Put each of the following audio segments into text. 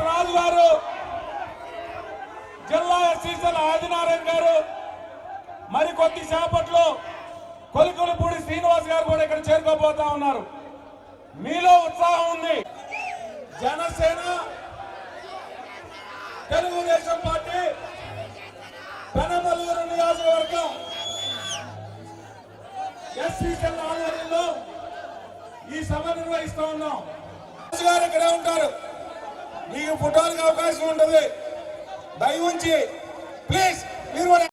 రాజు గారు, జిల్లా ఎస్సీసీల ఆదినారాయణ గారు, మరికొద్ది సేపట్లో కొలికొలిపూడి శ్రీనివాస్ గారు కూడా ఇక్కడ చేరుకోబోతా ఉన్నారు. మీలో ఉత్సాహం ఉంది. జనసేన, తెలుగుదేశం పార్టీ పెనమలూరు నియోజకవర్గం ఎస్సీసీల ఆధ్వర్యంలో ఈ సభ నిర్వహిస్తూ ఉన్నాం. రాజు గారు ఇక్కడే ఉంటారు. మీకు ఫోటోలకు అవకాశం ఉంటుంది. దయ ఉంచి ప్లీజ్ మీరు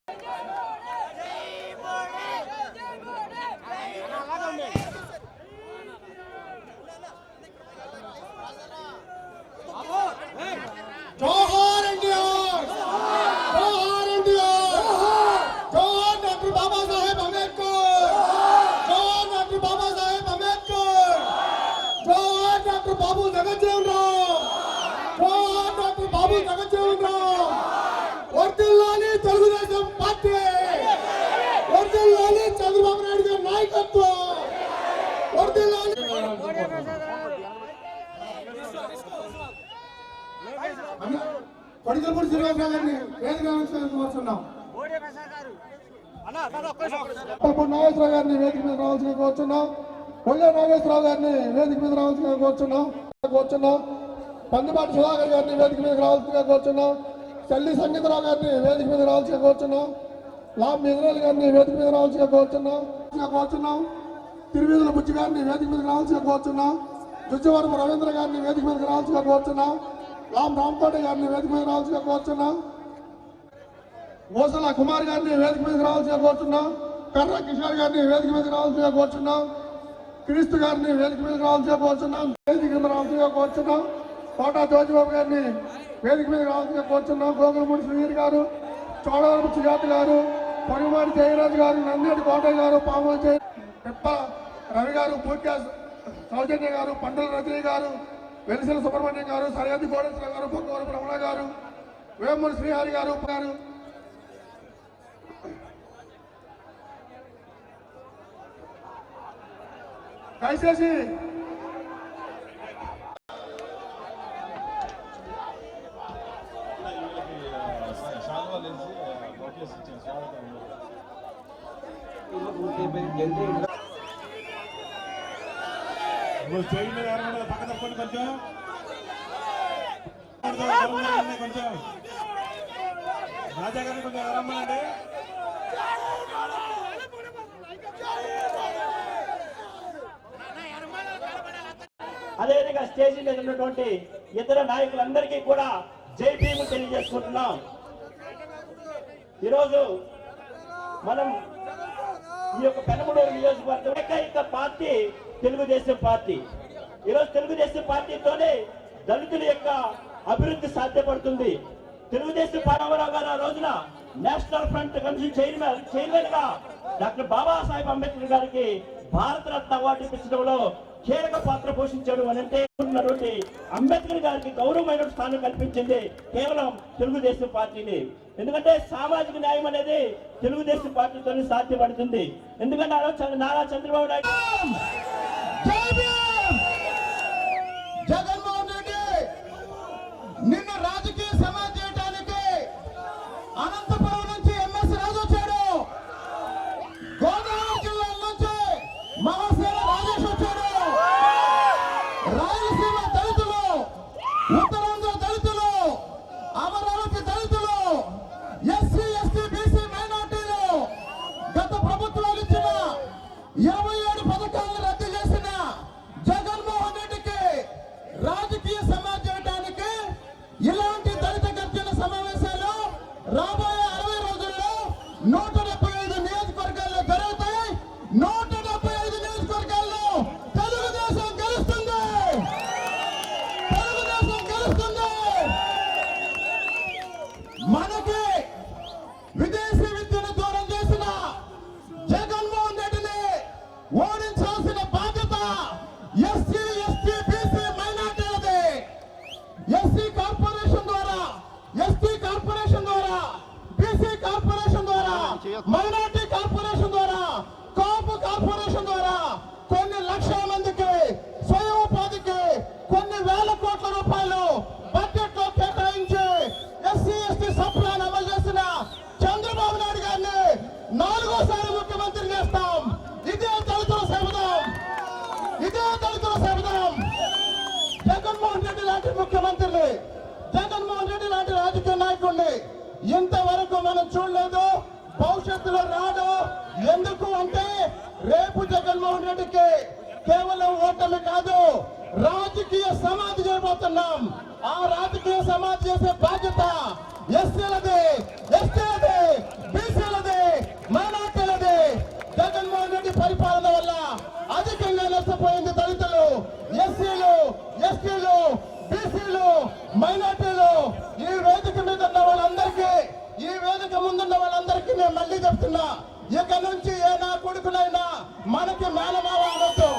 జోహార్ ఇండియా, జోహార్ ఇండియా, జోహార్ డాక్టర్ బాబాసాహెబ్ అంబేద్కర్, జోహార్ డాక్టర్ బాబాసాహెబ్ అంబేద్కర్, జోహార్ డాక్టర్ బాబు జగజ్జీవన్ రామ్, జోహార్ డాక్టర్ బాబు జగజ్జీవన్ రామ్. వర్ధిల్లాలి తెలుగుదేశం పార్టీ, వర్ధిల్లాలి చంద్రబాబు నాయుడు గారి నాయకత్వం, వర్ధిల్లాలి. కొడికలపూడి శ్రీనివాసరావు గారిని వేదిక కోరుతున్నాం. నాగేశ్వరరావు గారిని వేదిక మీద రావాల్సిన కోరుతున్నాం. కొల్లె నాగేశ్వరరావు గారిని వేదిక మీద రావాల్సిన కోరుచున్నాం. పందిపాటి సుధాకర్ గారిని వేదిక మీద రావాల్సిందిగా కోరుచున్నాం. చల్లి సంగీతరావు గారిని వేదిక మీద రావాల్సిందిగా కోరుచున్నాం. లాం మిజరాల్ గారిని వేదిక మీద రావాల్సిందిగా కోరుచున్నాం. తిరువీధుల బుచ్చి గారిని వేదిక మీద రావాల్సిందిగా కోరుచున్నాం. దుచ్చవరపు రవీంద్ర గారిని వేదిక మీద రావాల్సిందిగా కోరుచున్నాం. రామ్ రాంకోటి గారిని వేదిక మీద రావాల్సిందిగా కోరుచున్నాం. ఓసల కుమార్ గారిని వేదిక మీద రావాల్సిందిగా కోరుచున్నాం. కర్ర కిషోర్ గారిని వేదిక మీద రావాల్సిందిగా కోరుచున్నాం. క్రీస్తు గారిని వేదిక మీద రావాల్సిందిగా కోరుచున్నాం. వేదిక మీద రావాల్సిందిగా కోరుచున్నాం. కోటా జోజిబాబు గారిని వేదిక మీద రావాల్సిందిగా కోరుచున్నాం. గోగులమూడి శ్రీహరి గారు, చోడవరపు సుజాత గారు, పరుగుమాటి జయరాజు గారు, నందేటి కోటయ్య గారు, పాము పిప్ప రవి గారు, పూర్తి సౌజన్య గారు, పండుల రజనీ గారు, వెలిసిన సుబ్రహ్మణ్యం గారు, సరిహద్దు కోటేశ్వర గారు, పొంగవరపు రమణ గారు, వేమూరి శ్రీహరి గారు దయచేసి పక్క తప్పండి కొంచెం రాజా గారిని కొంచెం రమ్మనండి. అదేవిధంగా స్టేజీ మీద ఉన్నటువంటి ఇతర నాయకులందరికీ కూడా జై భీము తెలియజేసుకుంటున్నాం. ఈరోజు మనం ఈ యొక్క పెనమలూరు నియోజకవర్గం ఏకైక పార్టీ తెలుగుదేశం పార్టీ. ఈరోజు తెలుగుదేశం పార్టీతోనే దళితుల యొక్క అభివృద్ధి సాధ్యపడుతుంది. తెలుగుదేశం రామారావు గారు ఆ రోజున నేషనల్ ఫ్రంట్ కమిషన్ చైర్మన్ గా డాక్టర్ బాబాసాహెబ్ అంబేద్కర్ గారికి భారతరత్న అవార్డు ఇప్పించడంలో కీలక పాత్ర పోషించాడు అని అంటే ఉన్నటువంటి అంబేద్కర్ గారికి గౌరవమైన స్థానం కల్పించింది కేవలం తెలుగుదేశం పార్టీని. ఎందుకంటే సామాజిక న్యాయం అనేది తెలుగుదేశం పార్టీతోనే సాధ్యపడుతుంది. ఎందుకంటే నారా చంద్రబాబు నాయుడు జగన్మోహన్ రెడ్డి నిన్న రాజకీయ సమాజం చేయడానికి అనంతపురం నుంచి ఎంఎస్ రాజు వచ్చాడు. గోదావరి జిల్లా నుంచి మహాసేన రాజేష్ వచ్చాడు. రాయలసీమ దళితులు, ఉత్తరాంధ్ర దళితులు, అమరావతి దళితులు, ఎస్సీ ఎస్టీ బీసీ మైనార్టీలు గత ప్రభుత్వాలు ఇచ్చిన 27 పథకాలను రద్దు చేసిన జగన్మోహన్ రెడ్డికి రాజకీయ సమాజం చేయడానికి ఇలాంటి దళిత గర్జన సమావేశాలు రాబోయే 60 రోజుల్లో 175 నియోజకవర్గాల్లో జరుగుతాయి. 175 నియోజకవర్గాల్లో తెలుగుదేశం గెలుస్తుంది. తెలుగుదేశం గెలుస్తుంది. మనకి విదేశీ విద్యను దూరం చేసిన జగన్మోహన్ రెడ్డిని ఓడించాల్సిన బాధ్యత ఎస్సీ ఎస్టీ బీసీ మైనార్టీలది. ఎస్సీ కార్పొరేషన్ ద్వారా, ఎస్టీ కార్పొరేషన్ ద్వారా, బీసీ కార్పొరేషన్ ద్వారా, మైనార్టీ కార్పొరేషన్ ద్వారా, కాపు కార్పొరేషన్ ద్వారా కొన్ని లక్షల మందికి స్వయం ఉపాధికి కొన్ని వేల కోట్ల రూపాయలు బడ్జెట్ లో ముఖ్యమంత్రిని, జగన్మోహన్ రెడ్డి లాంటి రాజకీయ నాయకుడిని ఇంతవరకు మనం చూడలేదు, భవిష్యత్తులో రాడు. ఎందుకు అంటే రేపు జగన్మోహన్ రెడ్డికి కేవలం ఓటమి కాదు, రాజకీయ సమాధి చేయబోతున్నాం. ఆ రాజకీయ సమాధి చేసే బాధ్యత ఎస్సీలది, ఎస్టీలది, బీసీలది, మైనార్టీలది. జగన్మోహన్ రెడ్డి పరిపాలన వల్ల అధికంగా నష్టపోయింది దళితులు, ఎస్సీలు, ఎస్టీలు, బీసీలు, మైనార్టీలు. ఈ వేదిక మీద ఉన్న వాళ్ళందరికీ, ఈ వేదిక ముందున్న వాళ్ళందరికీ నేను మళ్ళీ చెప్తున్నా, ఇక నుంచి ఏ నా కొడుకునైనా మనకి మేనమావ అనొద్దు.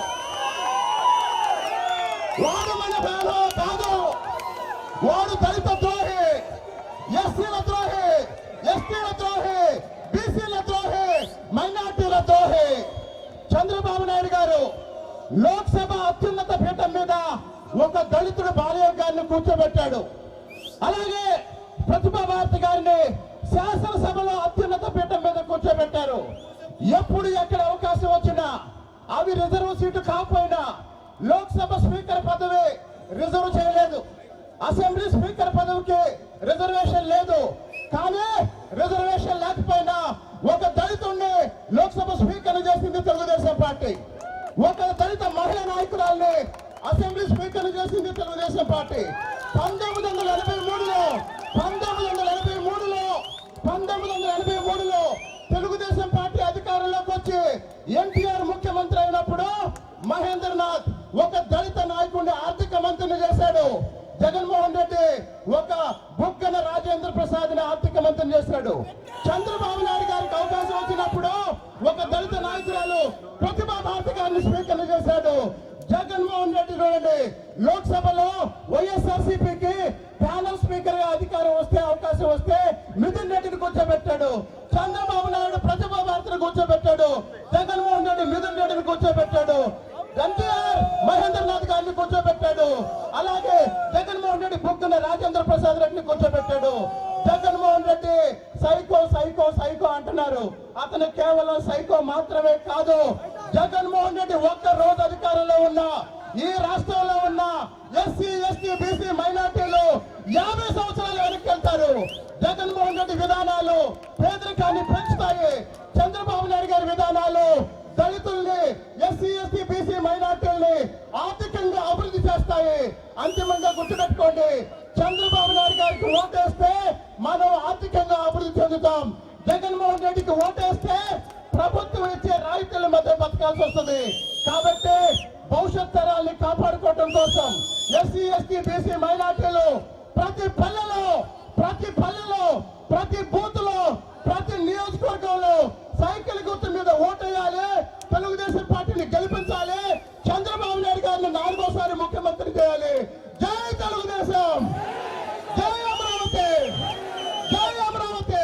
వాడు మన మేనో కాదు, వాడు దళిత ద్రోహి, ఎస్సీల ద్రోహి, ఎస్టీల ద్రోహి, బీసీల ద్రోహి, మైనార్టీల ద్రోహి. చంద్రబాబు నాయుడు గారు లోక్సభ అత్యున్నత పీఠం మీద ఒక దళితుడు బాలయ్య గారిని కూర్చోబెట్టాడు. అలాగే ప్రతిభా భారతి గారిని శాసనసభలో అత్యున్నత పీఠం మీద కూర్చోబెట్టారు. ఎప్పుడు ఎక్కడ అవకాశం వచ్చినా, అవి రిజర్వ్ సీటు కాకపోయినా, లోక్సభ స్పీకర్ పదవి రిజర్వ్ చేయలేదు, అసెంబ్లీ స్పీకర్ పదవికి రిజర్వేషన్ లేదు. కానీ రిజర్వేషన్ లేకపోయినా ఒక దళితుడిని లోక్సభ స్పీకర్ చేసింది తెలుగుదేశం పార్టీ, ఒక దళిత మహిళా నాయకురాల్ని అసెంబ్లీ స్పీకర్ చేసింది తెలుగుదేశం పార్టీ. 1983లో తెలుగుదేశం పార్టీ అధికారంలోకి వచ్చి ఎన్టీఆర్ ముఖ్యమంత్రి అయినప్పుడు మహేంద్రనాథ్ ఒక దళిత నాయకుడిని ఆర్థిక మంత్రిని చేశాడు. జగన్మోహన్ రెడ్డి ఒక బుగ్గన రాజేంద్ర ప్రసాద్ ని ఆర్థిక మంత్రిని చేశాడు. చంద్రబాబు నాయుడు గారికి అవకాశం వచ్చినప్పుడు ఒక దళిత నాయకురాలు ప్రతిభా భారతి గారిని స్పీకర్ చేశాడు. జగన్మోహన్ రెడ్డి చూడండి, లోక్సభలో వైఎస్ఆర్సీపీకి ప్యానల్ స్పీకర్ గా అధికారం వస్తే, అవకాశం వస్తే మిథున్ రెడ్డిని కూర్చోబెట్టాడు. చంద్రబాబు నాయుడు ప్రతిభా భారతిని కూర్చోబెట్టాడు, జగన్మోహన్ రెడ్డి మిథున్ రెడ్డిని కూర్చోబెట్టాడు, ఎన్టీఆర్ మహేంద్రనాథ్ గారిని కూర్చోబెట్టాడు. అలాగే జగన్మోహన్ రెడ్డి బుగ్గన రాజేంద్ర ప్రసాద్ రెడ్డిని కూర్చోబెట్టాడు. Jaganmohan Reddy psycho psycho psycho అంటున్నారు, అతను కేవలం సైకో మాత్రమే కాదు. జగన్మోహన్ రెడ్డి ఒక్క రోజు అధికారంలో ఉన్న ఈ రాష్ట్రంలో ఉన్న ఎస్సీ, ఎస్టీ, బీసీ, మైనార్టీలు 50 సంవత్సరాలు వెనక్కి వెళ్తారు. జగన్మోహన్ రెడ్డి విధానాలు పేదరికాన్ని పెంచుతాయి. చంద్రబాబు నాయుడు గారి విధానాలు దళితుల్ని, ఎస్సీ, ఎస్టీ, బీసీ, మైనార్టీల్ని ఆర్థికంగా అభివృద్ధి చేస్తాయి. అంతిమంగా గుర్తుపెట్టుకోండి, చంద్రబాబు నాయుడు గారికి ఓటేస్తే మనం ఆర్థికంగా అభివృద్ధి చెందుతాం. జగన్మోహన్ రెడ్డికి ఓటేస్తే ప్రభుత్వం ఇచ్చే రాయితీల మధ్య బతకాల్సి వస్తుంది. కాబట్టి భవిష్యత్ తరాల్ని కాపాడుకోవడం కోసం ఎస్సీ, ఎస్టీ, బీసీ, మైనార్టీలు ప్రతి పల్లెలో, ప్రతి బూత్ లో, ప్రతి నియోజకవర్గంలో సైకిల్ గుర్తు మీద ఓటేయాలి. తెలుగుదేశం పార్టీని గెలిపించాలి. చంద్రబాబు నాయుడు గారిని 4వ ముఖ్యమంత్రి చేయాలి. జై తెలుగుదేశం, జై అమరావతి, జై అమరావతి.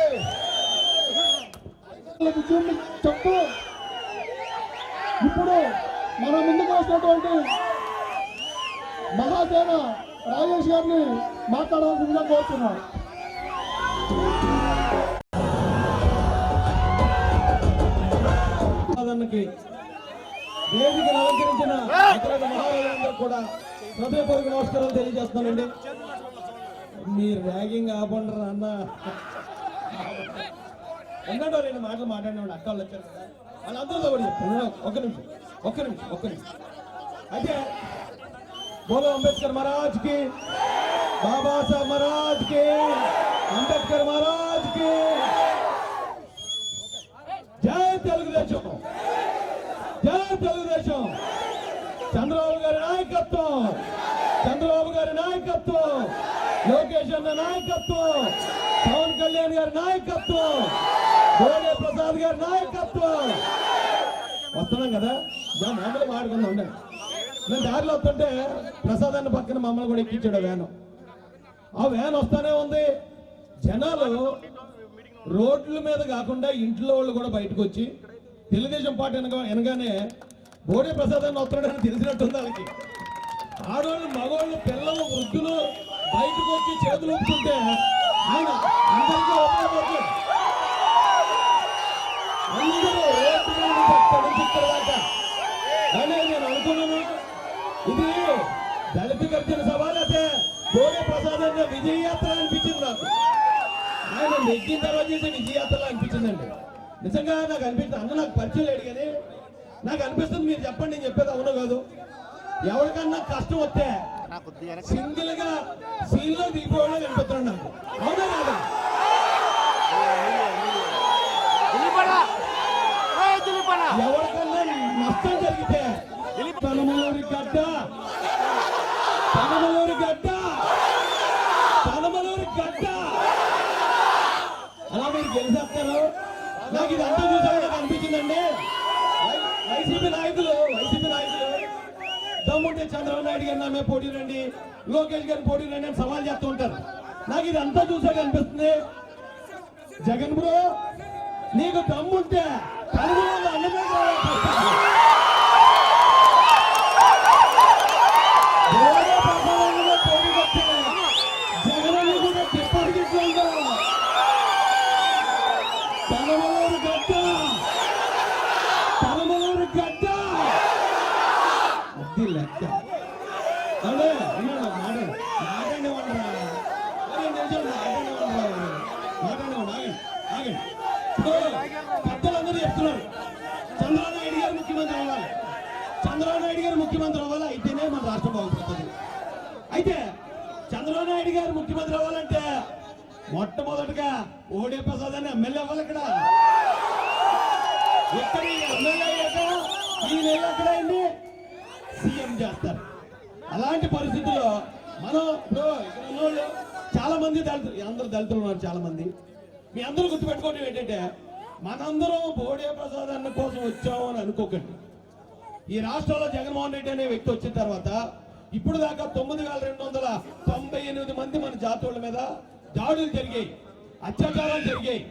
చెప్తూ ఇప్పుడు మన ముందుకు వస్తున్నటువంటి మహాసేన రాజేష్ గారిని మాట్లాడవలసిందిగా కోరుతున్నాను. వేదికను అలంకరించిన మహారాజులందరూ కూడా హృదయపూర్వక నమస్కారాలు తెలియజేస్తున్నానండి. మీరు ర్యాగింగ్ ఆపండరా అన్న, ఎన్నడో 2 మాటలు మాట్లాడినాడు, అక్క వాళ్ళు వచ్చారు కదా, వాళ్ళందరితో కూడా చెప్తాను. ఒక్క నిమిషం. అయితే బోలో అంబేద్కర్ మహారాజ్ కి, బాబాసాహెబ్ మహారాజ్ కి, అంబేద్కర్ మహారాజ్ కి జై తెలుగుదేశం, జై తెలుగుదేశం. చంద్రబాబు గారి నాయకత్వం, లోకేష్ అన్న నాయకత్వం, పవన్ కళ్యాణ్ గారి నాయకత్వం, గోడే ప్రసాద్ గారి నాయకత్వం. వస్తున్నాం కదా, మామూలు మాడుకుందాం ఉండండి. నేను దారిలో వస్తుంటే ప్రసాదాన్ని పక్కన మమ్మల్ని కూడా ఎక్కించాడు వ్యాను. ఆ వ్యాన్ వస్తానే ఉంది. జనాలు రోడ్ల మీద కాకుండా ఇంట్లో వాళ్ళు కూడా బయటకు వచ్చి తెలుగుదేశం పార్టీ అనగానే బోడే ప్రసాదాన్ని వస్తున్నాడని తెలిసినట్టుంది వాళ్ళకి. ఆడవాళ్ళు, మగవాళ్ళు, పిల్లలు, వృద్ధులు బయటకు వచ్చి చేతులు ఊపుతుంటే ఆయన అందరికీ ఉపయోగపడుతుంది. అందరూ కానీ నేను అనుకున్నాను, ఇది దళిత గర్జన సభ అయితే బోడే ప్రసాద్ అన్న విజయయాత్ర అనిపించింది నాకు. ఆయన నెగ్గిన తర్వాత చేసే విజయయాత్రలో అనిపించిందండి. నిజంగా నాకు అనిపిస్తుంది. అన్న నాకు పరిచయం లేడు కానీ నాకు అనిపిస్తుంది. మీరు చెప్పండి, నేను చెప్పేది అవునో కాదు. ఎవరికన్నా కష్టం వస్తే సింగిల్ గా సీన్ లో దిగిపోవడం అనిపిస్తున్నాడు నాకు. అవునా కాదు? ఎవరికన్నా నష్టం జరిగితే తనమలూరి గడ్డ, తనమలూరి గడ్డ, తనమలూరి గడ్డ అలా మీరు గెలిచేస్తారు. నాకు ఇది అంతా చూసాక నాకు అనిపించిందండి. వైసీపీ నాయకులు దమ్ముంటే చంద్రబాబు నాయుడు గారు నా మీద పోటీ రండి, లోకేష్ గారిని పోటీ రండి అని సవాల్ చేస్తూ ఉంటారు. నాకు ఇది అంతా చూసాక అనిపిస్తుంది, జగన్ బ్రో నీకు దమ్ముంటే కనుగోలు అన్నమే జగన్ కూడా తిప్పటికిట్లా తనమలూరు గడ్డ, తనమలూరు గడ్డ అది లెక్క. అదే మాట్లాడే ఉండరా పెద్దలందరూ చెప్తున్నారు చంద్రబాబు నాయుడు గారు ముఖ్యమంత్రి అవ్వాలి, చంద్రబాబు నాయుడు గారు ముఖ్యమంత్రి అవ్వాలి, అయితేనే మన రాష్ట్రం బాగుపడుతుంది. అయితే చంద్రబాబు నాయుడు గారు ముఖ్యమంత్రి అవ్వాలంటే మొట్టమొదటిగా ఓడే ప్రసాద్ అని ఎమ్మెల్యే అవ్వాలి. ఇక్కడ ఎమ్మెల్యే అయ్యాక ఈ నెల ఎక్కడ అయింది సీఎం చేస్తారు. అలాంటి పరిస్థితుల్లో మనం ఇప్పుడు ఇక్కడ ఉన్నోళ్ళు చాలా మంది దళితులు, అందరూ దళితులు ఉన్నారు చాలా మంది. మీ అందరూ గుర్తుపెట్టుకోవడం ఏంటంటే మనందరం బోడే ప్రసాద్ అన్న కోసం వచ్చాము అని అనుకోకండి. ఈ రాష్ట్రంలో జగన్మోహన్ రెడ్డి అనే వ్యక్తి వచ్చిన తర్వాత ఇప్పుడు దాకా 9,298 మంది మన జాతీయుల మీద దాడులు జరిగాయి, అత్యాచారాలు జరిగాయి,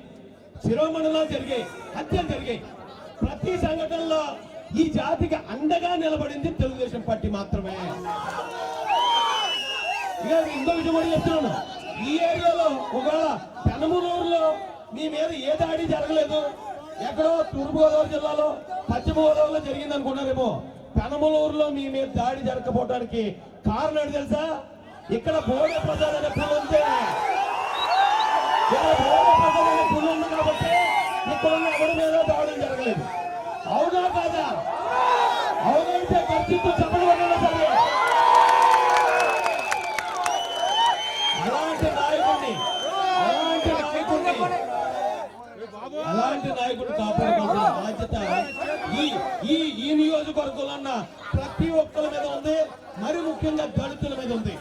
శిరోమణులు జరిగాయి, హత్యలు జరిగాయి. ప్రతి సంఘటనలో ఈ జాతికి అండగా నిలబడింది తెలుగుదేశం పార్టీ మాత్రమే. ఇక ఇంకో విషయం కూడా చెప్తున్నాను, ఈ ఏరియాలో ఒకవేళ పెనమలూరులో మీ మీద ఏ దాడి జరగలేదు, ఎక్కడో తూర్పుగోదావరి జిల్లాలో పశ్చిమ గోదావరిలో జరిగింది అనుకున్నారేమో. పెనమలూరులో మీ మీద దాడి జరగకపోవడానికి కారణం తెలుసా? ఇక్కడ బోడే ప్రసాద్ అనే పుల్ ఉంది, ఇక్కడ బోడే ప్రసాద్ అనే పుల్ ఉంది కాబట్టి ఇక్కడ ఉన్న ఎవరి మీద దాడులు జరగలేదు. అవునా కాదా? అవునైతే ఖర్చుతో చెప్పడం సరే. అలాంటి నాయకుడు కాపాడుకోవాల్సిన బాధ్యత ఈ నియోజకవర్గంలో ఉన్న ప్రతి ఒక్కరి మీద ఉంది, మరి ముఖ్యంగా దళితుల మీద ఉంది.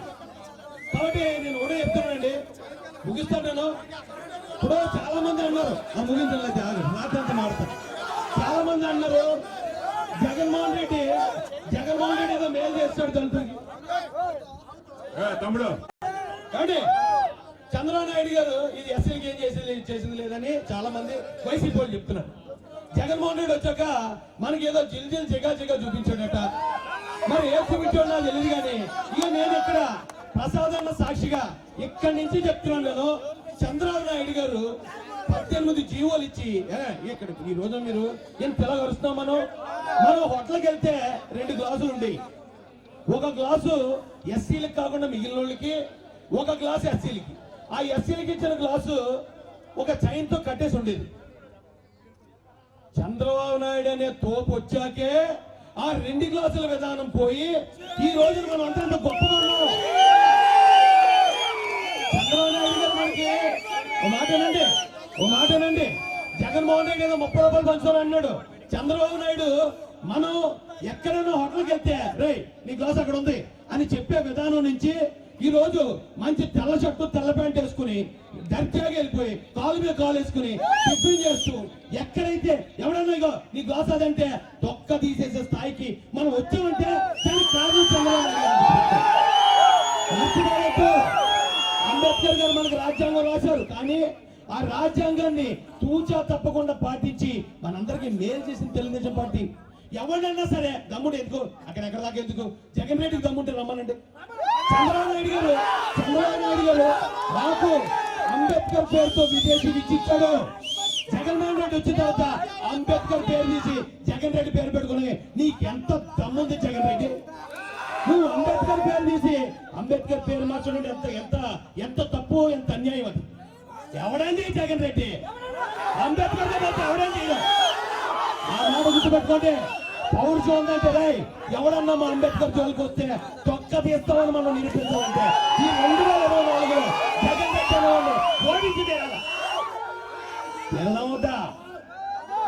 కాబట్టి నేను కూడా చెప్తున్నానండి, ముగిస్తాను నేను. ఇప్పుడు చాలా మంది అన్నారు, ముగించలేదు నాకంత మాడతాను. చాలా మంది అన్నారు జగన్మోహన్ రెడ్డి ఏదో మేలు చేస్తాడు దళితులకి. తమ్ముడు కాబట్టి చంద్రబాబు నాయుడు గారు ఇది ఎస్సీలకి ఏం చేసింది లేదని చాలా మంది వైసీపీ వాళ్ళు చెప్తున్నారు. జగన్మోహన్ రెడ్డి వచ్చాక మనకి ఏదో జిల్జిల్ జిగా చూపించాడట. మరి ఏం చూపించాడు నాకు తెలియదు కానీ ఇక నేను ఇక్కడ ప్రసాదన్న సాక్షిగా ఇక్కడి నుంచి చెప్తున్నాను. నేను చంద్రబాబు నాయుడు గారు 18 జీవోలు ఇచ్చి ఇక్కడ ఈ రోజు మీరు ఏం పిల్లగరుస్తున్నాం. మనం హోటల్కి వెళ్తే 2 గ్లాసులు ఉండి, ఒక గ్లాసు ఎస్సీలకు కాకుండా మిగిలిన వాళ్ళకి, ఒక గ్లాసు ఎస్సీలకి. ఆ ఎస్సీలకి ఇచ్చిన గ్లాసు ఒక చైన్ తో కట్టేసి ఉండేది. చంద్రబాబు నాయుడు అనే తోపు వచ్చాకే ఆ 2 గ్లాసుల విధానం పోయి ఈ రోజు మనం అంతా గొప్పగా ఉన్నాం. చంద్రబాబు నాయుడు గారు మనకి ఓ మాటనండి జగన్మోహన్ రెడ్డి ఏదో 30 రూపాయలు పంచుతాను అన్నాడు. చంద్రబాబు నాయుడు మనం ఎక్కడైనా హోటల్కి వెళ్తే రే నీ గ్లాస్ అక్కడ ఉంది అని చెప్పే విధానం నుంచి ఈ రోజు మంచి తెల్ల షర్టు తెల్ల ప్యాంట్ వేసుకుని దర్జాగా వెళ్ళిపోయి కాలు మీద కాలు వేసుకుని టిఫిన్ చేస్తూ ఎక్కడైతే ఎవడన్నా ఇగో నీ గ్లాస్ అదంటే దొక్క తీసేసే స్థాయికి మనం వచ్చామంటే దానికి కారణం చంద్రబాబు నాయుడు. అంబేద్కర్ గారు మనకు రాజ్యాంగం రాశారు, కానీ ఆ రాజ్యాంగాన్ని తూచా తప్పకుండా పాటించి మనందరికీ మేలు చేసిన తెలుగుదేశం పార్టీ. ఎవరినన్నా సరే దమ్ముడు ఎందుకు అక్కడెక్కడ దాకా ఎందుకు, జగన్ రెడ్డికి దమ్ముంటే రమ్మనండి. చంద్రబాబు నాయుడు గారు నాకు అంబేద్కర్ పేరుతో విదేశీ విచ్చిచ్చాడు. జగన్మోహన్ రెడ్డి వచ్చిన తర్వాత అంబేద్కర్ పేరు తీసి జగన్ రెడ్డి పేరు పెట్టుకుని నీకెంత దమ్ముంది జగన్ రెడ్డి? నువ్వు అంబేద్కర్ పేరు తీసి అంబేద్కర్ పేరు మార్చడం ఎంత ఎంత ఎంత తప్పు, ఎంత అన్యాయం అది. ఎవడండి జగన్ రెడ్డి? అంబేద్కర్ ఎవడండి? ఆ మాట గుర్తుపెట్టుకోండి. పౌరుషం ఉందంటే రాయ్, ఎవడన్నా మా అంబేద్కర్ జోలికి వస్తే చొక్క తీస్తామని మనం నిరూపించాలంటే ఈ 2024 జగన్ రెడ్డి అనేవాళ్ళు ఓడించి తీరాల. వెళ్దామవుతా.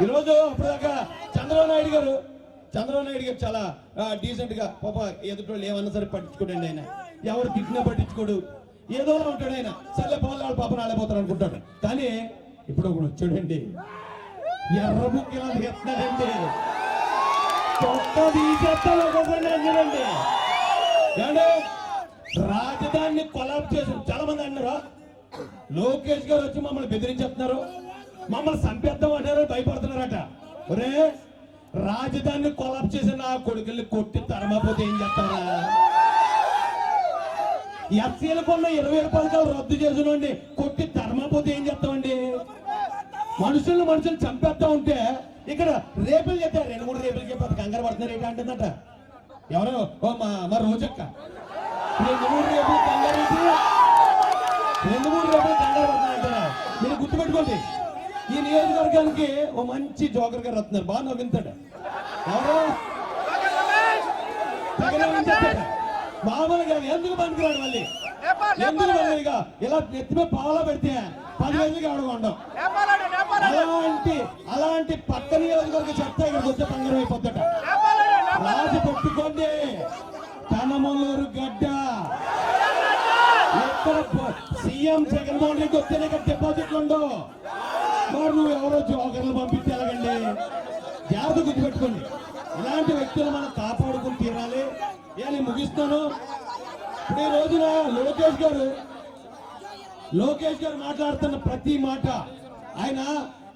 ఈరోజు అప్పటిదాకా చంద్రబాబు నాయుడు గారు చాలా డీసెంట్ గా పాప ఎదుటోళ్ళు ఏమన్నా సరే పట్టించుకోడండి. ఆయన ఎవరు తిట్టినా పట్టించుకోడు, ఏదోలా ఉంటాడు ఆయన. సర్లే పవన్ వాళ్ళ పాప నాడైపోతారు అనుకుంటాడు. కానీ ఇప్పుడు ఒకడు వచ్చాడండి, ఎర్ర బుక్ ఇలా తీస్తున్నాడండి, చొక్క తీసేస్తాను చూడండి. ఏమంటే రాజధానిని కొలాబ్ చేసి చాలా మంది అన్నారు. లోకేష్ గారు వచ్చి మమ్మల్ని బెదిరించేస్తున్నారు, మమ్మల్ని చంపేద్దాం అంటారు, భయపడుతున్నారట. ఒరే, రాజధానిని కొలాబ్ చేసి నా కొడుకుల్ని కొట్టి తరమపోతే ఏం చేస్తారా? ఎస్సీలకున్న 20 పథకాలు రద్దు చేసినండి కొట్టి తరమపోతే ఏం చేస్తామండి? మనుషులు చంపేస్తా ఉంటే ఇక్కడ రేపులు చెప్పారు, 2-3 రేపులు చెప్పారు, కంగారు పడుతున్నారు ఏంటి అంటుందట. ఎవరో మా రోజక్క 2-3 రేపులు కంగారు పడుతున్నారంటారా? మీరు గుర్తుపెట్టుకోండి, ఈ నియోజకవర్గానికి ఓ మంచి జోకర్ గారు వస్తున్నారు, బాగా నవ్వింతాడు. ఎవరు మామూలుగా ఎందుకు పనికిరాడు? మళ్ళీ ఎందుకు మళ్ళీగా ఇలా నెత్తిమే పావులా పెడితే 10,000కి ఆడుకోండం. అలాంటి పక్క నియోజకవర్గ చెప్తా ఇక్కడికి వచ్చే పంగరం అయిపోద్దట. రాజు పెట్టుకోండి, కనమలూరు గడ్డ. ఎక్కడ సీఎం జగన్మోహన్ రెడ్డి వస్తేనే ఇక్కడ డిపాజిట్లు ఉండవు. మరి నువ్వు ఎవరో జోకర్లు పంపిస్తే ఎలాగండి? జాగ్రత్త గుర్తుపెట్టుకోండి, ఇలాంటి వ్యక్తులు మనం కాపాడుకుని తీరాలి. నేను ముగిస్తాను. ఇప్పుడు ఈ రోజున లోకేష్ గారు మాట్లాడుతున్న ప్రతి మాట ఆయన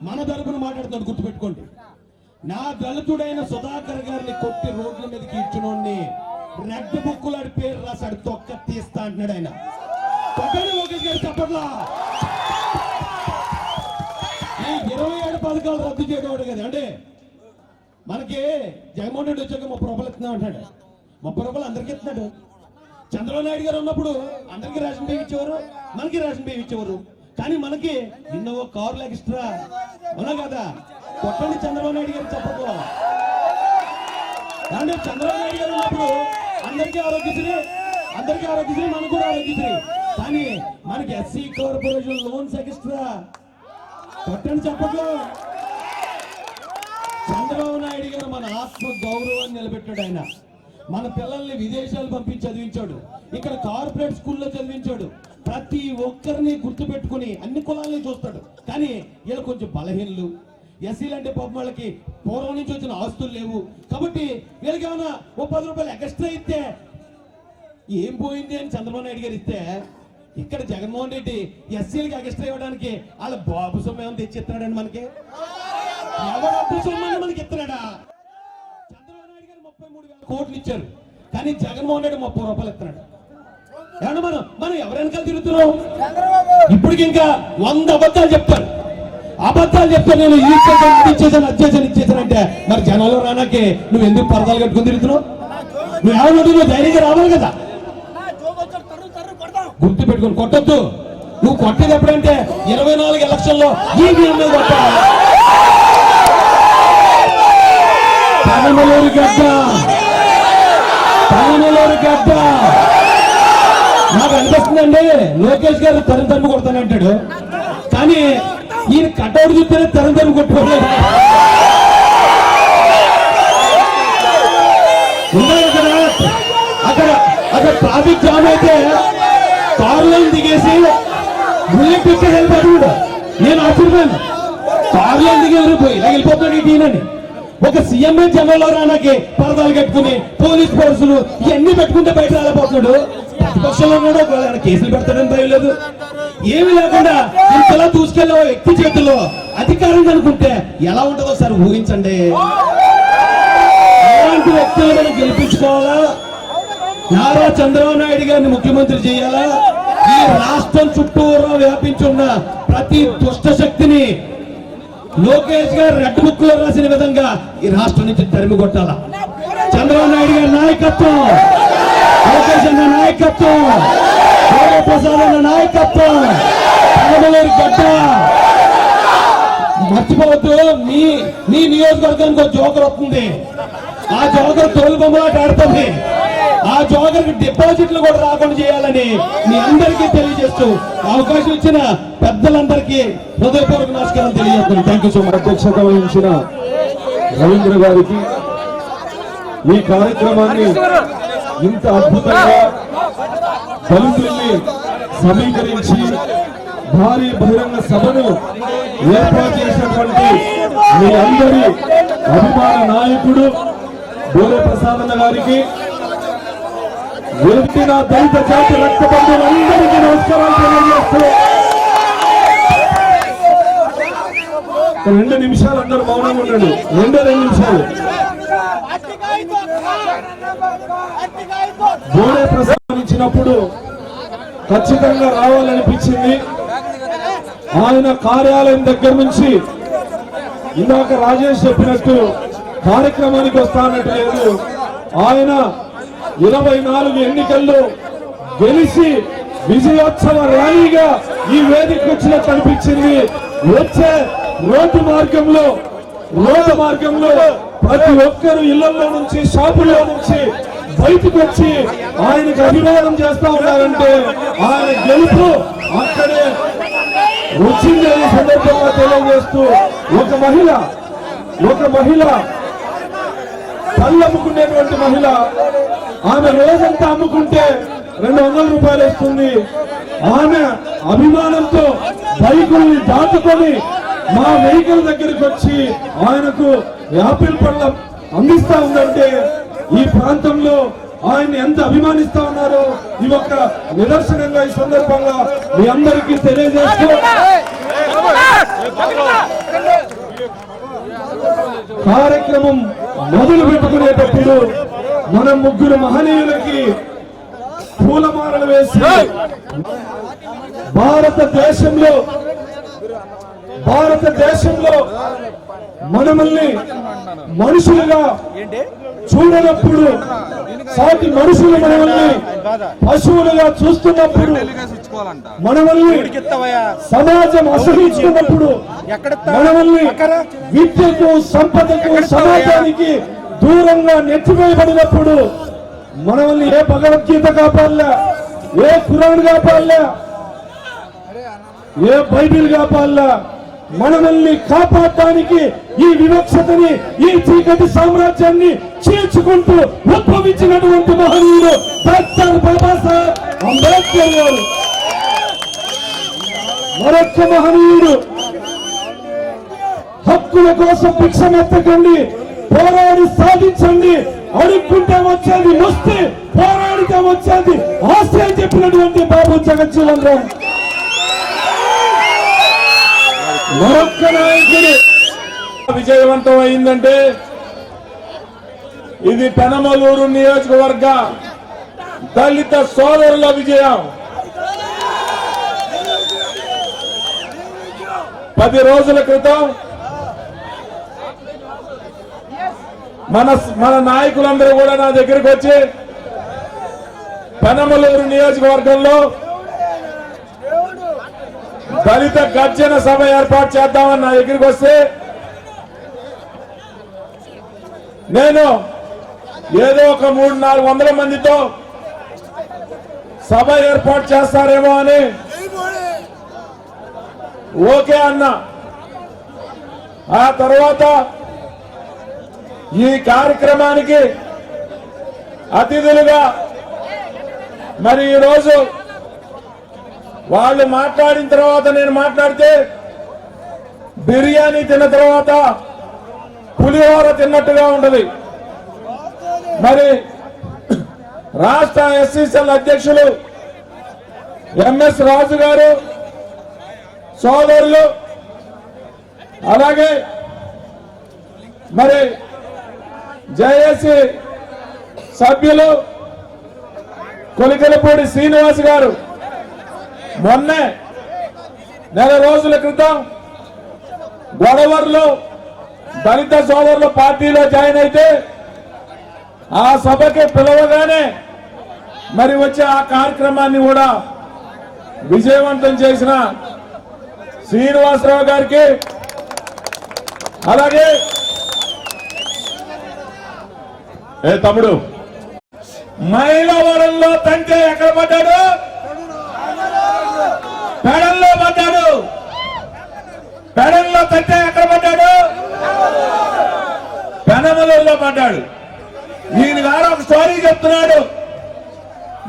మన తరపున మాట్లాడుతున్నాడు, గుర్తుపెట్టుకోండి. నా దళితుడైన సుధాకర్ గారిని కొట్టి రోడ్ల మీదకి ఇచ్చినోడిని రెడ్ బుక్కులాడి పేరు రాశాడు, తొక్క తీస్తా అంటున్నాడు ఆయన. తొక్కని లోకేష్ గారు చెప్పట్లా. ఈ 27 పథకాలు రద్దు చేయడం కదా అంటే మనకి జగన్మోహన్ రెడ్డి వచ్చాక 30 రూపాయలు ఇస్తున్నాం అంటాడు. 30 రూపాయలు అందరికి ఇస్తున్నాడు. చంద్రబాబు నాయుడు గారు ఉన్నప్పుడు అందరికి రేషన్ బియ్యం ఇచ్చేవారు, మనకి రేషన్ బియ్యం ఇచ్చేవారు. కానీ మనకి నిన్న ఓ కార్లు ఎక్స్ట్రా అవునా కదా? కొట్టండి చంద్రబాబు నాయుడు గారు చెప్పదు. అంటే చంద్రబాబు నాయుడు గారు ఉన్నప్పుడు అందరికీ ఆరోగ్యశ్రీ, మనకు కూడా ఆరోగ్యశ్రీ. కానీ మనకి ఎస్సీ కార్పొరేషన్ లోన్స్ ఎక్స్ట్రా. కొట్టండి చెప్పట్లో. చంద్రబాబు నాయుడు గారు మన ఆత్మ గౌరవాన్ని నిలబెట్టాడు. ఆయన మన పిల్లల్ని విదేశాలు పంపించి చదివించాడు, ఇక్కడ కార్పొరేట్ స్కూల్లో చదివించాడు. ప్రతి ఒక్కరిని గుర్తుపెట్టుకుని అన్ని కులాలని చూస్తాడు. కానీ వీళ్ళు కొంచెం బలహీనలు, ఎస్సీలు అంటే పాపం వాళ్ళకి పూర్వం నుంచి వచ్చిన ఆస్తులు లేవు. కాబట్టి వీళ్ళకి ఏమైనా ఓ 10 రూపాయలు ఎక్స్ట్రా ఇస్తే ఏం పోయింది అని చంద్రబాబు నాయుడు గారు ఇస్తే, ఇక్కడ జగన్మోహన్ రెడ్డి ఎస్సీలకి ఎక్స్ట్రా ఇవ్వడానికి వాళ్ళ బాబు సొమ్ము ఏమైనా తెచ్చిస్తున్నాడండి మనకి? ఎవరు సొమ్మని మనకి ఇస్తున్నాడా? చంద్రబాబు నాయుడు గారు 33,000 కోట్లు ఇచ్చారు, కానీ జగన్మోహన్ రెడ్డి 30 రూపాయలు ఇస్తున్నాడు. ఏమన్నా మనం ఎవరెనకాల తిరుగుతున్నాం? ఇప్పటికి ఇంకా 100 అబద్ధాలు చెప్తారు. నేను ఇచ్చేసాను, ఇచ్చేసానంటే మరి జనాలు రానాకే నువ్వు ఎందుకు పరదాలు కట్టుకుని తిరుగుతున్నావు? నువ్వు ఎవరు ధైర్యంగా రావాలి కదా. గుర్తు పెట్టుకుని కొట్టద్దు. నువ్వు కొట్టేది ఎప్పుడంటే 24 ఎలక్షన్లో ఈవీఎం మీద కొట్టాలి. కనమలూరు గడ్డ నాకు అనిపిస్తుందండి, లోకేష్ గారు తరుము కొడతానంటాడు, కానీ ఈయన కటౌట్ చూస్తేనే తరుము కొట్టుకోలేదు. అక్కడ ట్రాఫిక్ జామ్ అయితే కారులో దిగేసి బుల్లెట్ పిక్చర్ వెళ్ళిపోతాడు. నేను ఆశ్చర్యపోయాను, కారులో దిగి వెళ్ళిపోతాడు ఈయనని. ఒక సీఎం జనంలో రానాకి పరదాలు కట్టుకుని పోలీస్ ఫోర్సులు ఇవన్నీ పెట్టుకుంటే బయట రాలేకపోతున్నాడు. ప్రతిపక్షంలో ఉన్నాడు, ఒకవేళ కేసులు పెడతాడని భయం లేదు. ఏమి లేకుండా ఇంతలా దూసుకెళ్ళే వ్యక్తి చేతుల్లో అధికారం అనుకుంటే ఎలా ఉంటుందో సార్ ఊహించండి. అలాంటి వ్యక్తులు మనం గెలిపించుకోవాలా? నారా చంద్రబాబు నాయుడు గారిని ముఖ్యమంత్రి చేయాలా? ఈ రాష్ట్రం చుట్టూరా వ్యాపించున్న ప్రతి దుష్ట శక్తిని లోకేష్ గారు రెడ్ బుక్ లో రాసిన విధంగా ఈ రాష్ట్రం నుంచి తరిమి కొట్టాలా? చంద్రబాబు నాయుడు గారి నాయకత్వం లోకేష్ అన్న నాయకత్వం, గోడే ప్రసాద్ అన్న నాయకత్వం, కనమలేరు గడ్డ. మర్చిపోవద్దు, మీ నియోజకవర్గానికి ఒక జోకర్ వస్తుంది. ఆ జోకర్ తోలు బొమ్మలాట ఆడుతుంది. ఆ జోకర్కి డిపాజిట్లు కూడా రాకుండా చేయాలని మీ అందరికీ తెలియజేస్తూ అవకాశం ఇచ్చిన పెద్దలందరికీ హృదయపూర్వక నమస్కారం తెలియజేస్తున్నాను. Thank you so much. అధ్యక్షత వహించిన రవీంద్ర గారికి, ఈ కార్యక్రమాన్ని ఇంత అద్భుతంగా దళితుల్ని సమీకరించి భారీ బహిరంగ సభను ఏర్పాటు చేసినటువంటి మీ అందరి అభిమాన నాయకుడు గోడే ప్రసాద్ అన్న గారికి, వెళ్తున్న దళిత జాతి రక్త బంధువులందరికీ నమస్కారాలు తెలియజేస్తూ 2 నిమిషాలు అందరూ మౌనంగా ఉండండి. 2 నిమిషాలు. గోడే ప్రస్తావించినప్పుడు ఖచ్చితంగా రావాలనిపించింది. ఆయన కార్యాలయం దగ్గర నుంచి ఇందాక రాజేష్ చెప్పినట్టు కార్యక్రమానికి వస్తానట్టు లేదు. ఆయన 24 ఎన్నికల్లో గెలిచి విజయోత్సవ ర్యాలీగా ఈ వేదికకు వచ్చినట్టు అనిపించింది. వచ్చే రోడ్డు మార్గంలో ప్రతి ఒక్కరు ఇళ్లలో నుంచి, షాపుల్లో నుంచి బయటకు వచ్చి ఆయనకు అభివాదం చేస్తా ఉన్నారంటే ఆయన గెలుపు అక్కడే వచ్చిందని సందర్భంగా తెలియజేస్తూ, ఒక మహిళ పళ్ళు అమ్ముకునేటువంటి మహిళ, ఆమె రోజంతా అమ్ముకుంటే 200 రూపాయలు వస్తుంది. ఆమె అభిమానంతో బైకుల్ని దాటుకొని మా వెహికల్ దగ్గరికి వచ్చి ఆయనకు యాపిల్ పళ్ళం అందిస్తా ఉందంటే ఈ ప్రాంతంలో ఆయన ఎంత అభిమానిస్తా ఉన్నారో ఈ ఒక్క నిదర్శనంగా ఈ సందర్భంగా మీ అందరికీ తెలియజేస్తూ, కార్యక్రమం మొదలు పెట్టుకునేటప్పుడు మనం 3 మహనీయులకి పూలమాలలు వేసి భారతదేశంలో మనల్ని మనుషులుగా చూడనప్పుడు, సాటి మనుషులు మనల్ని పశువులుగా చూస్తున్నప్పుడు, మనల్ని సమాజం అసహించుకున్నప్పుడు, మనల్ని విద్యకు, సంపదకు, సమాజానికి దూరంగా నెట్టివేయబడినప్పుడు, మనల్ని ఏ భగవద్గీత కాపాడలే, ఏ ఖురాన్ కాపాడలే, ఏ బైబిల్ కాపాడలే, మనల్ని కాపాడటానికి ఈ వివక్షతని, ఈ చీకటి సామ్రాజ్యాన్ని చీల్చుకుంటూ ఉద్భవించినటువంటి మహనీయుడు డాక్టర్ బాబాసాహెబ్ అంబేద్కర్ గారు. మరొక్క మహనీయుడు, హక్కుల కోసం భిక్షమెత్తకండి, పోరాడి సాధించండి, అడుక్కుంటే వచ్చేది ముస్తే, పోరాడితే వచ్చేది ఆశ చెప్పినటువంటి బాబు జగజ్జీవన్ రామ్. మరొక్క నాయకుడు విజయవంతం అయిందంటే ఇది పెనమలూరు నియోజకవర్గ దళిత సోదరుల విజయం. 10 రోజుల క్రితం మన నాయకులందరూ కూడా నా దగ్గరికి వచ్చి పెనమలూరు నియోజకవర్గంలో దళిత గర్జన సభ ఏర్పాటు చేద్దామని నా దగ్గరికి వస్తే, నేను ఏదో ఒక 300-400 మందితో సభ ఏర్పాటు చేస్తారేమో అని ఓకే అన్నా. ఆ తర్వాత ఈ కార్యక్రమానికి అతిథులుగా మరి ఈరోజు వాళ్ళు మాట్లాడిన తర్వాత నేను మాట్లాడితే బిర్యానీ తిన్న తర్వాత పులిహోర తిన్నట్టుగా ఉంటది. మరి రాష్ట్ర ఎస్సీసీఎల్ అధ్యక్షులు ఎంఎస్ రాజు గారు సోదరులు, అలాగే మరి జేఏసీ సభ్యులు కొలికలపూడి శ్రీనివాస్ గారు మొన్నే నెల రోజుల క్రితం గొడవర్లో దళిత సోదరుల పార్టీలో జాయిన్ అయితే ఆ సభకి పిలవగానే మరి వచ్చే ఆ కార్యక్రమాన్ని కూడా విజయవంతం చేసిన శ్రీనివాసరావు గారికి, అలాగే తమ్ముడు మైలవరంలో తంటే ఎక్కడ పడ్డాడు? పెడల్లో పడ్డాడు. పెడల్లో తంటే ఎక్కడ పడ్డాడు? పెనమలూరులో పడ్డాడు. ఈయన గారు ఒక స్టోరీ చెప్తున్నాడు.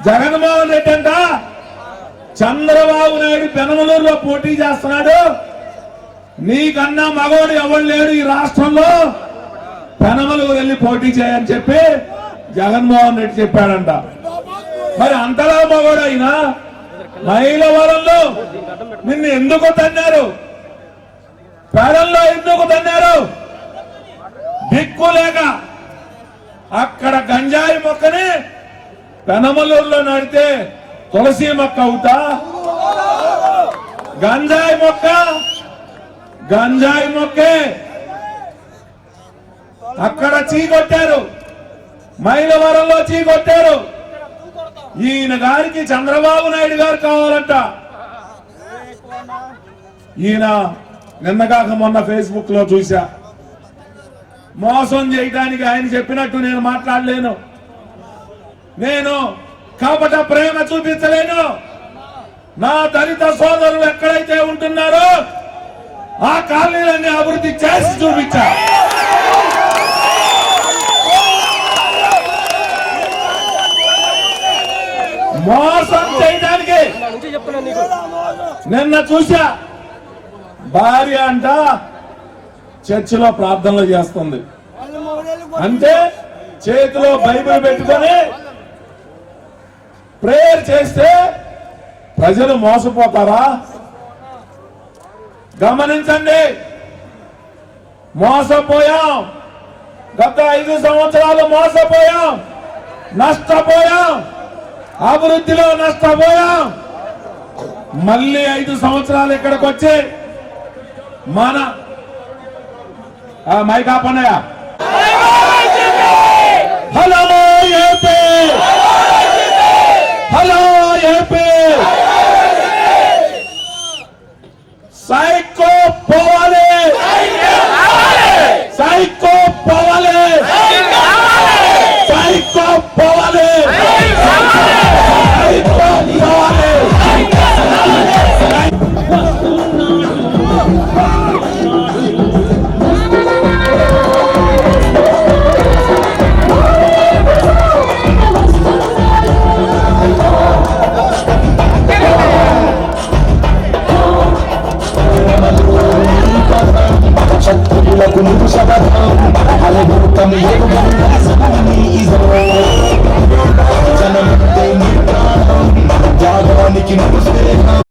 జగన్మోహన్ రెడ్డి అంట చంద్రబాబు నాయుడు పెనమలూరులో పోటీ చేస్తున్నాడు, నీకన్నా మగవాడు ఎవరు లేడు ఈ రాష్ట్రంలో, పెనమలూరు వెళ్ళి పోటీ చేయని చెప్పి జగన్మోహన్ రెడ్డి చెప్పాడంట. మరి అంతలా మగవాడు అయినా మైలవరంలో నిన్ను ఎందుకు తన్నారు? పేడల్లో ఎందుకు తన్నారు? దిక్కు లేక అక్కడ గంజాయి మొక్కని పెనమలూరులో నడితే తులసి మొక్క అవుతా? గంజాయి మొక్కే అక్కడ చీకొట్టారు, మైలవరంలో చీకొట్టారు. ఈయన గారికి చంద్రబాబు నాయుడు గారు కావాలంట. ఈయన నిన్నగాక మొన్న ఫేస్బుక్ లో చూసా, మోసం చేయడానికి ఆయన చెప్పినట్టు నేను మాట్లాడలేను, నేను కపట ప్రేమ చూపించలేను. నా దళిత సోదరులు ఎక్కడైతే ఉంటున్నారో ఆ కాలనీలన్నీ అభివృద్ధి చేసి చూపించా. మోసం చేయడానికి నిన్న చూసా, భార్య అంట చర్చిలో ప్రార్థనలు చేస్తుంది, అంటే చేతిలో బైబిల్ పెట్టుకొని ప్రేయర్ చేస్తే ప్రజలు మోసపోతారా? గమనించండి, మోసపోయాం. గత 5 సంవత్సరాలు మోసపోయాం, నష్టపోయాం, అభివృద్ధిలో నష్టపోయాం. మళ్ళీ 5 సంవత్సరాలు ఇక్కడికి వచ్చి మన మైక్ ఆపన్నయ్య, హలో ఏపీ.